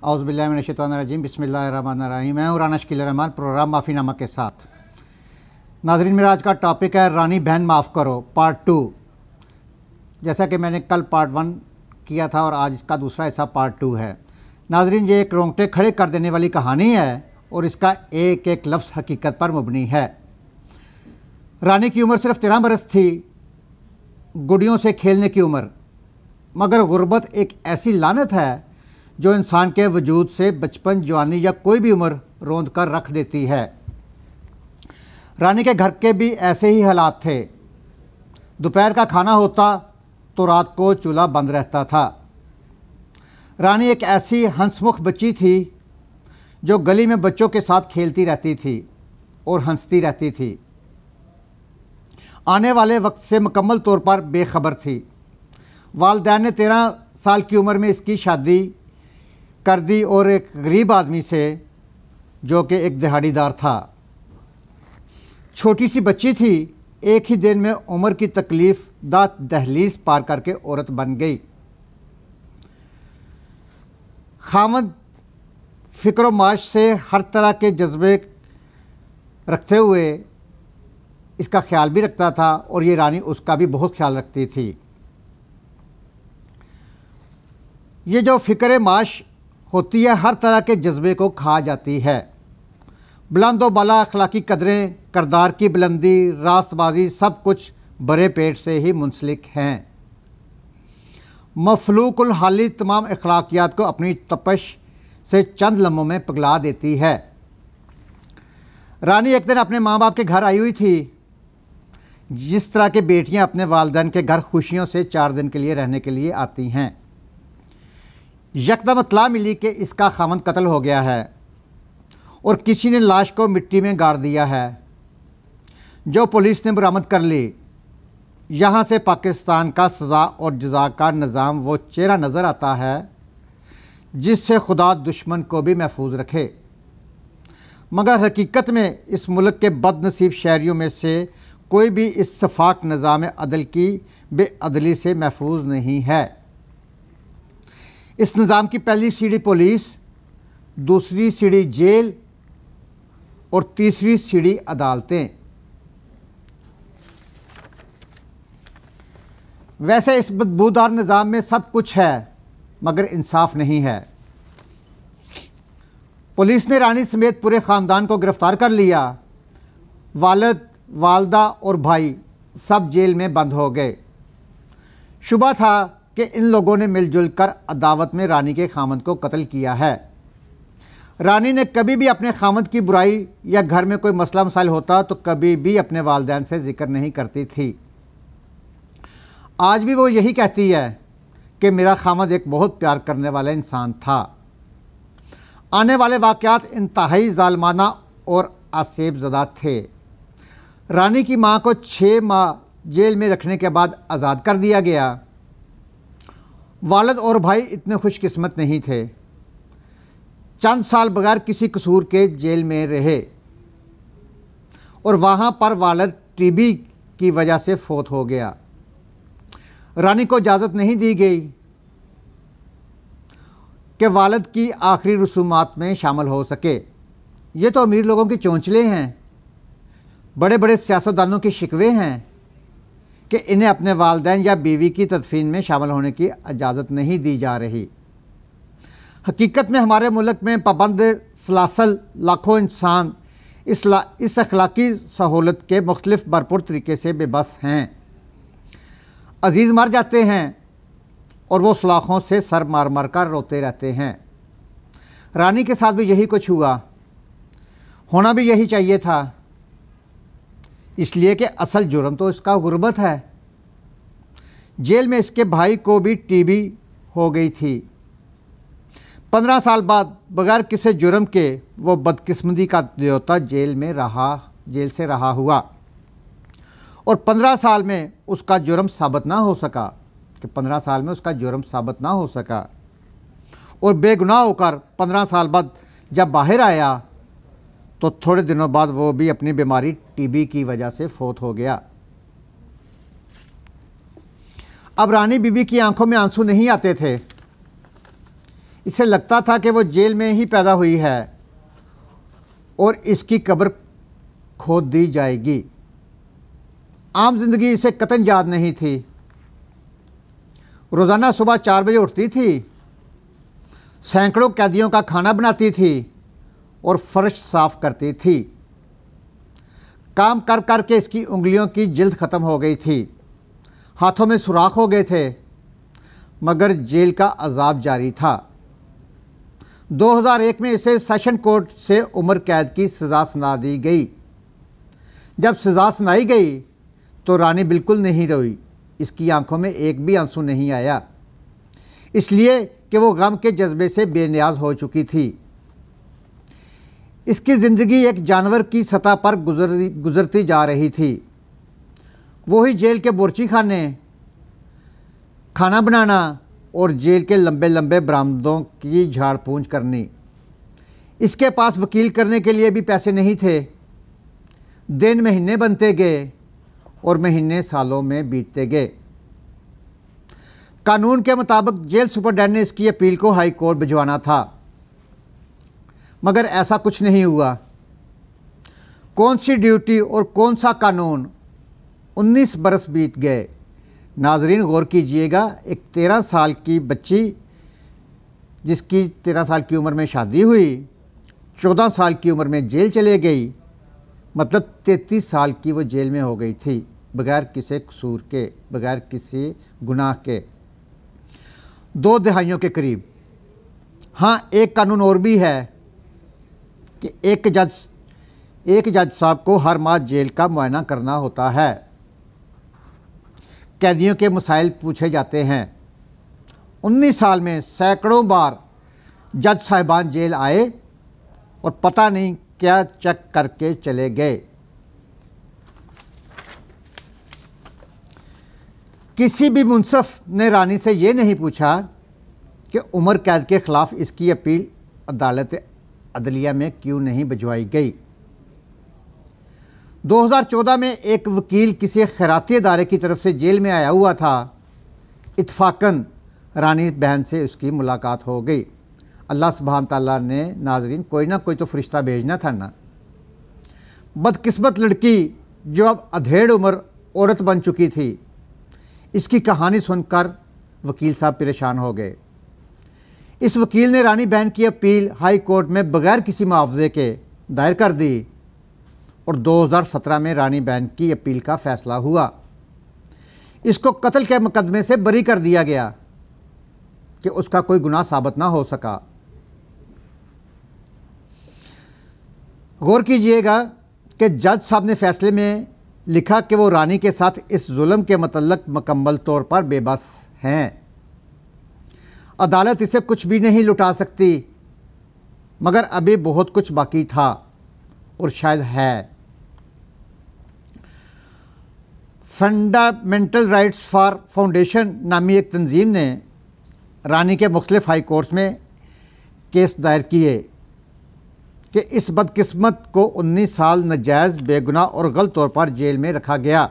औज़ुबिल्लाहिमिनश्शैतानिर्रजीम बिस्मिल्लाहिर्रहमानिर्रहीम। मैं हूँ राना शकील रहमान, प्रोग्राम माफ़ीनामा के साथ। नाज़रीन, मेरा आज का टॉपिक है रानी बहन माफ़ करो पार्ट 2। जैसा कि मैंने कल पार्ट 1 किया था और आज इसका दूसरा हिस्सा पार्ट 2 है। नाज़रीन, ये एक रोंगटे खड़े कर देने वाली कहानी है और इसका एक एक लफ्ज़ हकीकत पर मुबनी है। रानी की उम्र सिर्फ 13 बरस थी, गुड़ियों से खेलने की उम्र। मगर गुर्बत एक ऐसी लानत है जो इंसान के वजूद से बचपन, जवानी या कोई भी उम्र रोंद कर रख देती है। रानी के घर के भी ऐसे ही हालात थे। दोपहर का खाना होता तो रात को चूल्हा बंद रहता था। रानी एक ऐसी हंसमुख बच्ची थी जो गली में बच्चों के साथ खेलती रहती थी और हंसती रहती थी। आने वाले वक्त से मुकम्मल तौर पर बेखबर थी। वालिदैन ने 13 साल की उम्र में इसकी शादी कर दी और एक गरीब आदमी से, जो कि एक दिहाड़ीदार था। छोटी सी बच्ची थी, एक ही दिन में उम्र की तकलीफ दा दहलीज पार करके औरत बन गई। खामद फ़िक्र माश से हर तरह के जज्बे रखते हुए इसका ख्याल भी रखता था और ये रानी उसका भी बहुत ख्याल रखती थी। ये जो फ़िक्र माश होती है हर तरह के जज्बे को खा जाती है। बुलंद व बाला अखलाकी कदरें, करदार की बुलंदी, रास्तबाजी सब कुछ बड़े पेट से ही मुंसलिक हैं। मफलूकुल हाली तमाम अखलाकियात को अपनी तपश से चंद लम्हों में पिघला देती है। रानी एक दिन अपने माँ बाप के घर आई हुई थी, जिस तरह के बेटियाँ अपने वालिदैन के घर खुशियों से 4 दिन के लिए रहने के लिए आती हैं। यकदम इत्तला मिली कि इसका खामद कत्ल हो गया है और किसी ने लाश को मिट्टी में गाड़ दिया है, जो पुलिस ने बरामद कर ली। यहाँ से पाकिस्तान का सज़ा और जज़ा का निज़ाम वो चेहरा नज़र आता है जिससे खुदा दुश्मन को भी महफूज रखे। मगर हकीकत में इस मुल्क के बदनसीब शहरियों में से कोई भी इस शफाक निज़ाम अदल की बेअदली से महफूज नहीं है। इस निज़ाम की पहली सीढ़ी पुलिस, दूसरी सीढ़ी जेल और तीसरी सीढ़ी अदालतें। वैसे इस बदबूदार निज़ाम में सब कुछ है मगर इंसाफ नहीं है। पुलिस ने रानी समेत पूरे ख़ानदान को गिरफ़्तार कर लिया। वालिद, वालदा और भाई सब जेल में बंद हो गए। शुबा था कि इन लोगों ने मिलजुल कर अदावत में रानी के खामद को कत्ल किया है। रानी ने कभी भी अपने खामद की बुराई या घर में कोई मसला मसाइल होता तो कभी भी अपने वालिदैन से जिक्र नहीं करती थी। आज भी वो यही कहती है कि मेरा खामद एक बहुत प्यार करने वाला इंसान था। आने वाले वाक़यात इंतहाई ज़ालिमाना और आसेब ज़दा थे। रानी की माँ को 6 माह जेल में रखने के बाद आज़ाद कर दिया गया। वालिद और भाई इतने खुशकिस्मत नहीं थे। चंद साल बगैर किसी कसूर के जेल में रहे और वहाँ पर वालिद टीबी की वजह से फौत हो गया। रानी को इजाज़त नहीं दी गई कि वालिद की आखिरी रसूमात में शामिल हो सके। ये तो अमीर लोगों की चोंचले हैं, बड़े बड़े सियासतदानों के शिकवे हैं कि इन्हें अपने वालिदैन या बीवी की तदफीन में शामिल होने की इजाज़त नहीं दी जा रही। हकीकत में हमारे मुल्क में पाबंद सलासल लाखों इंसान इस अखलाकी सहूलत के मुख्तलिफ भरपूर तरीके से बेबस हैं। अजीज़ मर जाते हैं और वो सलाखों से सर मार मार कर रोते रहते हैं। रानी के साथ भी यही कुछ हुआ, होना भी यही चाहिए था, इसलिए कि असल जुर्म तो इसका गुर्बत है। जेल में इसके भाई को भी टीबी हो गई थी। 15 साल बाद बगैर किसी जुर्म के वो बदकिस्मती का न्योता जेल से रहा हुआ और 15 साल में उसका जुर्म साबित ना हो सका और बेगुनाह होकर 15 साल बाद जब बाहर आया तो थोड़े दिनों बाद वो भी अपनी बीमारी टीबी की वजह से फौत हो गया। अब रानी बीबी की आंखों में आंसू नहीं आते थे। इसे लगता था कि वो जेल में ही पैदा हुई है और इसकी कब्र खोद दी जाएगी। आम जिंदगी इसे कतई याद नहीं थी। रोज़ाना सुबह 4 बजे उठती थी, सैकड़ों कैदियों का खाना बनाती थी और फर्श साफ करती थी। काम कर कर के इसकी उंगलियों की जिल्द ख़त्म हो गई थी, हाथों में सुराख हो गए थे, मगर जेल का अजाब जारी था। 2001 में इसे सेशन कोर्ट से उम्र कैद की सज़ा सुना दी गई। जब सज़ा सुनाई गई तो रानी बिल्कुल नहीं रोई। इसकी आंखों में एक भी आंसू नहीं आया, इसलिए कि वो गम के जज्बे से बेनियाज हो चुकी थी। इसकी ज़िंदगी एक जानवर की सतह पर गुजरती जा रही थी। वही जेल के बुर्ची खाने, खाना बनाना और जेल के लंबे लंबे बरामदों की झाड़ पूंछ करनी। इसके पास वकील करने के लिए भी पैसे नहीं थे। दिन महीने बनते गए और महीने सालों में बीतते गए। कानून के मुताबिक जेल सुपरडेंट ने इसकी अपील को हाई कोर्ट भिजवाना था, मगर ऐसा कुछ नहीं हुआ। कौन सी ड्यूटी और कौन सा कानून। 19 बरस बीत गए। नाजरीन गौर कीजिएगा, एक 13 साल की बच्ची जिसकी 13 साल की उम्र में शादी हुई, 14 साल की उम्र में जेल चले गई, मतलब 33 साल की वो जेल में हो गई थी, बगैर किसी कसूर के, बगैर किसी गुनाह के। 2 दहाइयों के करीब। हाँ, एक कानून और भी है कि एक जज साहब को हर माह जेल का मुआयना करना होता है। कैदियों के मसाइल पूछे जाते हैं। 19 साल में सैकड़ों बार जज साहिबान जेल आए और पता नहीं क्या चेक करके चले गए। किसी भी मुंसफ ने रानी से ये नहीं पूछा कि उम्र कैद के ख़िलाफ़ इसकी अपील अदालत अदलिया में क्यों नहीं भिजवाई गई। 2014 में एक वकील किसी खैराती इदारे की तरफ से जेल में आया हुआ था। इत्फाकन रानी बहन से उसकी मुलाकात हो गई। अल्लाह सुब्हान ताला ने नाजरीन कोई ना कोई तो फरिश्ता भेजना था ना। बदकिस्मत लड़की जो अब अधेड़ उम्र औरत बन चुकी थी, इसकी कहानी सुनकर वकील साहब परेशान हो गए। इस वकील ने रानी बहन की अपील हाई कोर्ट में बगैर किसी मुआवजे के दायर कर दी और 2017 में रानी बहन की अपील का फैसला हुआ। इसको कत्ल के मुकदमे से बरी कर दिया गया कि उसका कोई गुनाह साबित ना हो सका। गौर कीजिएगा कि जज साहब ने फैसले में लिखा कि वो रानी के साथ इस जुल्म के मतलब मुकम्मल तौर पर बेबस हैं। अदालत इसे कुछ भी नहीं लुटा सकती, मगर अभी बहुत कुछ बाकी था और शायद है। फंडामेंटल राइट्स फॉर फाउंडेशन नामी एक तंजीम ने रानी के मुख्तलिफ हाई कोर्ट्स में केस दायर किए कि इस बदकिस्मत को 19 साल नाजायज़, बेगुनाह और गलत तौर पर जेल में रखा गया।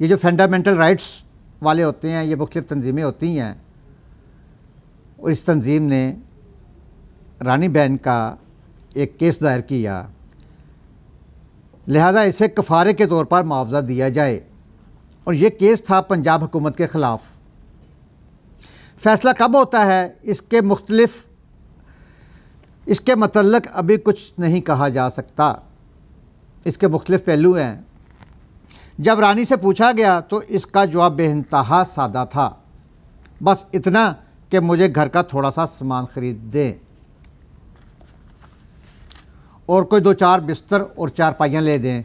ये जो फंडामेंटल राइट्स वाले होते हैं, ये मुख्तलिफ तंजीमें होती हैं और इस तंजीम ने रानी बहन का एक केस दायर किया, लिहाजा इसे कफ़ारे के तौर पर मुआवजा दिया जाए। और ये केस था पंजाब हुकूमत के ख़िलाफ़। फ़ैसला कब होता है इसके मतलब अभी कुछ नहीं कहा जा सकता। इसके मुख्तलिफ पहलू हैं। जब रानी से पूछा गया तो इसका जवाब बेइंतहा सादा था, बस इतना कि मुझे घर का थोड़ा सा सामान ख़रीद दें और कोई 2-4 बिस्तर और चारपाइयाँ ले दें।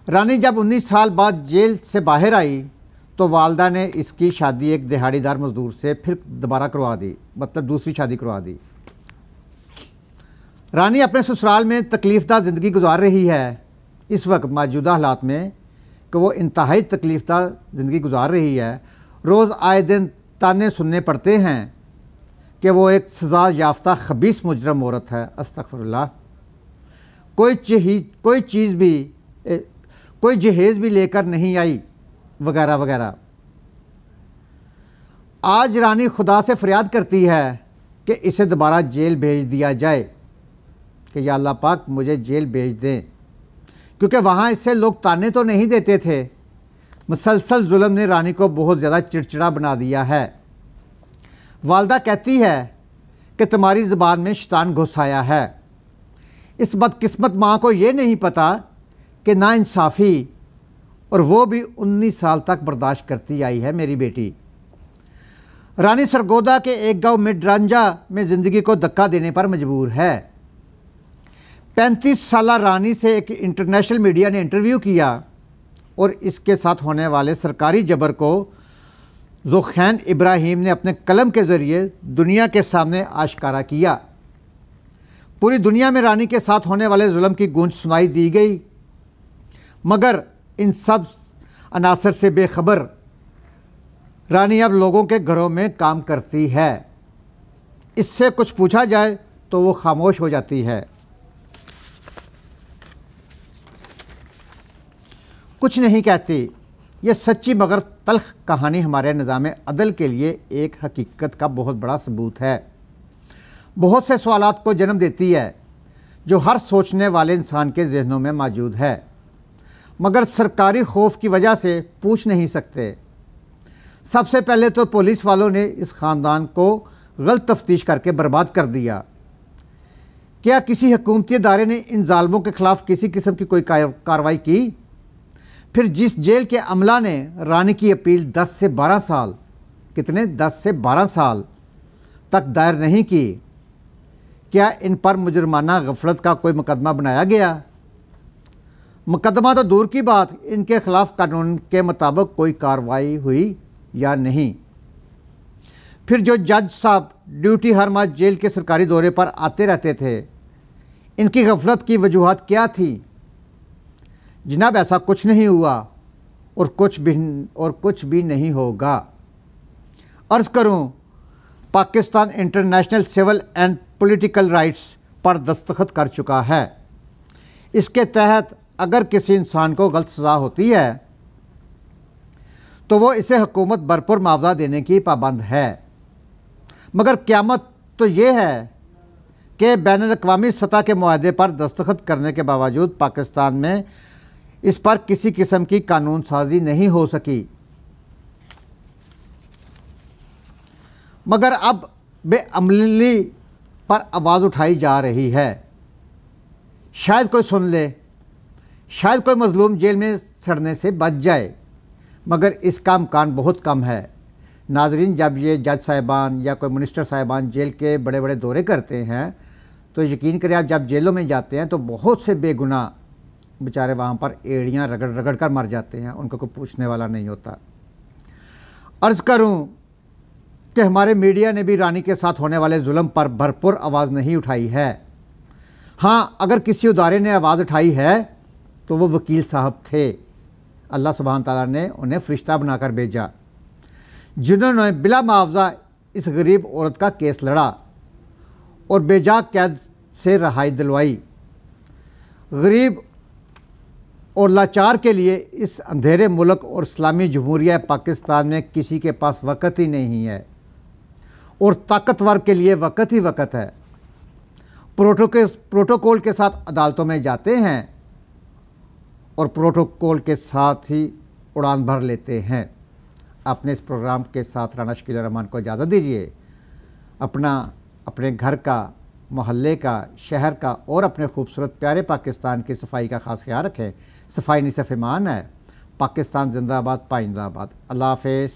रानी जब 19 साल बाद जेल से बाहर आई तो वालदा ने इसकी शादी एक दिहाड़ीदार मज़दूर से फिर दोबारा करवा दी, मतलब दूसरी शादी करवा दी। रानी अपने ससुराल में तकलीफ़दा ज़िंदगी गुजार रही है। इस वक्त मौजूदा हालात में कि वो इंतहाई तकलीफ़दा ज़िंदगी गुजार रही है। रोज़ आए दिन ताने सुनने पड़ते हैं कि वो एक सज़ा याफ्ता खबीस मुजरम औरत है। अस्तग़फिरुल्लाह। कोई जहेज़ भी लेकर नहीं आई, वगैरह वगैरह। आज रानी खुदा से फरियाद करती है कि इसे दोबारा जेल भेज दिया जाए, कि या अल्लाह पाक मुझे जेल भेज दें, क्योंकि वहाँ इससे लोग ताने तो नहीं देते थे। मुसलसल जुल्म ने रानी को बहुत ज़्यादा चिड़चिड़ा बना दिया है। वालदा कहती है कि तुम्हारी ज़ुबान में शैतान घुस आया है। इस बदकिस्मत माँ को ये नहीं पता कि नाइंसाफ़ी और वो भी 19 साल तक बर्दाश्त करती आई है मेरी बेटी। रानी सरगोदा के एक गांव मिडरांजा में ज़िंदगी को धक्का देने पर मजबूर है। 35 साला रानी से एक इंटरनेशनल मीडिया ने इंटरव्यू किया और इसके साथ होने वाले सरकारी जबर को ज़ुखैन इब्राहिम ने अपने कलम के ज़रिए दुनिया के सामने आश्कारा किया। पूरी दुनिया में रानी के साथ होने वाले जुल्म की गूंज सुनाई दी गई, मगर इन सब अनासर से बेखबर रानी अब लोगों के घरों में काम करती है। इससे कुछ पूछा जाए तो वो खामोश हो जाती है, कुछ नहीं कहती। यह सच्ची मगर तल्ख कहानी हमारे निज़ाम अदल के लिए एक हकीकत का बहुत बड़ा सबूत है। बहुत से सवालात को जन्म देती है जो हर सोचने वाले इंसान के जहनों में मौजूद है, मगर सरकारी खौफ की वजह से पूछ नहीं सकते। सबसे पहले तो पुलिस वालों ने इस ख़ानदान को गलत तफ्तीश करके बर्बाद कर दिया। क्या किसी हुकूमती इदारे ने इन जालिमों के ख़िलाफ़ किसी किस्म की कोई कार्रवाई की? फिर जिस जेल के अमला ने रानी की अपील 10 से 12 साल, कितने 10 से 12 साल तक दायर नहीं की, क्या इन पर मुजरमाना गफलत का कोई मुकदमा बनाया गया? मुकदमा तो दूर की बात, इनके ख़िलाफ़ कानून के मुताबिक कोई कार्रवाई हुई या नहीं। फिर जो जज साहब ड्यूटी हर माह जेल के सरकारी दौरे पर आते रहते थे, इनकी गफलत की वजूहात क्या थी? जनाब ऐसा कुछ नहीं हुआ और कुछ भी नहीं होगा। अर्ज़ करूं, Pakistan international civil and political rights पर दस्तखत कर चुका है। इसके तहत अगर किसी इंसान को गलत सज़ा होती है तो वो इसे हुकूमत भरपूर मुआवजा देने की पाबंद है। मगर क़यामत तो ये है कि बैनुल-अक़वामी सतह के मुआहदे पर दस्तखत करने के बावजूद पाकिस्तान में इस पर किसी किस्म की कानून साजी नहीं हो सकी। मगर अब बेअमली पर आवाज़ उठाई जा रही है। शायद कोई सुन ले, शायद कोई मज़लूम जेल में सड़ने से बच जाए, मगर इसका इम्कान बहुत कम है। नाज़रीन, जब ये जज साहिबान या कोई मिनिस्टर साहिबान जेल के बड़े बड़े दौरे करते हैं तो यकीन करें आप, जब जेलों में जाते हैं तो बहुत से बेगुनाह बेचारे वहाँ पर एड़ियाँ रगड़ रगड़ कर मर जाते हैं, उनको कोई पूछने वाला नहीं होता। अर्ज़ करूँ कि हमारे मीडिया ने भी रानी के साथ होने वाले जुल्म पर भरपूर आवाज़ नहीं उठाई है। हाँ, अगर किसी इदारे ने आवाज़ उठाई है तो वो वकील साहब थे। अल्लाह सुब्हान तआला ने उन्हें फ़रिश्ता बनाकर भेजा, जिन्होंने बिला मुआवजा इस गरीब औरत का केस लड़ा और बेजा कैद से रहाई दिलवाई। गरीब और लाचार के लिए इस अंधेरे मुल्क और इस्लामी जमहूरिया पाकिस्तान में किसी के पास वक़्त ही नहीं है, और ताकतवर के लिए वक़्त ही वक़्त है। प्रोटोकॉल के साथ अदालतों में जाते हैं और प्रोटोकॉल के साथ ही उड़ान भर लेते हैं। अपने इस प्रोग्राम के साथ राना शकील रहमान को इजाज़त दीजिए। अपने घर का, मोहल्ले का, शहर का और अपने खूबसूरत प्यारे पाकिस्तान की सफाई का ख़ास ख्याल रखें। सफाई निसफ़ ईमान है। पाकिस्तान जिंदाबाद, पाइंदाबाद। अल्लाह हाफ़िज़।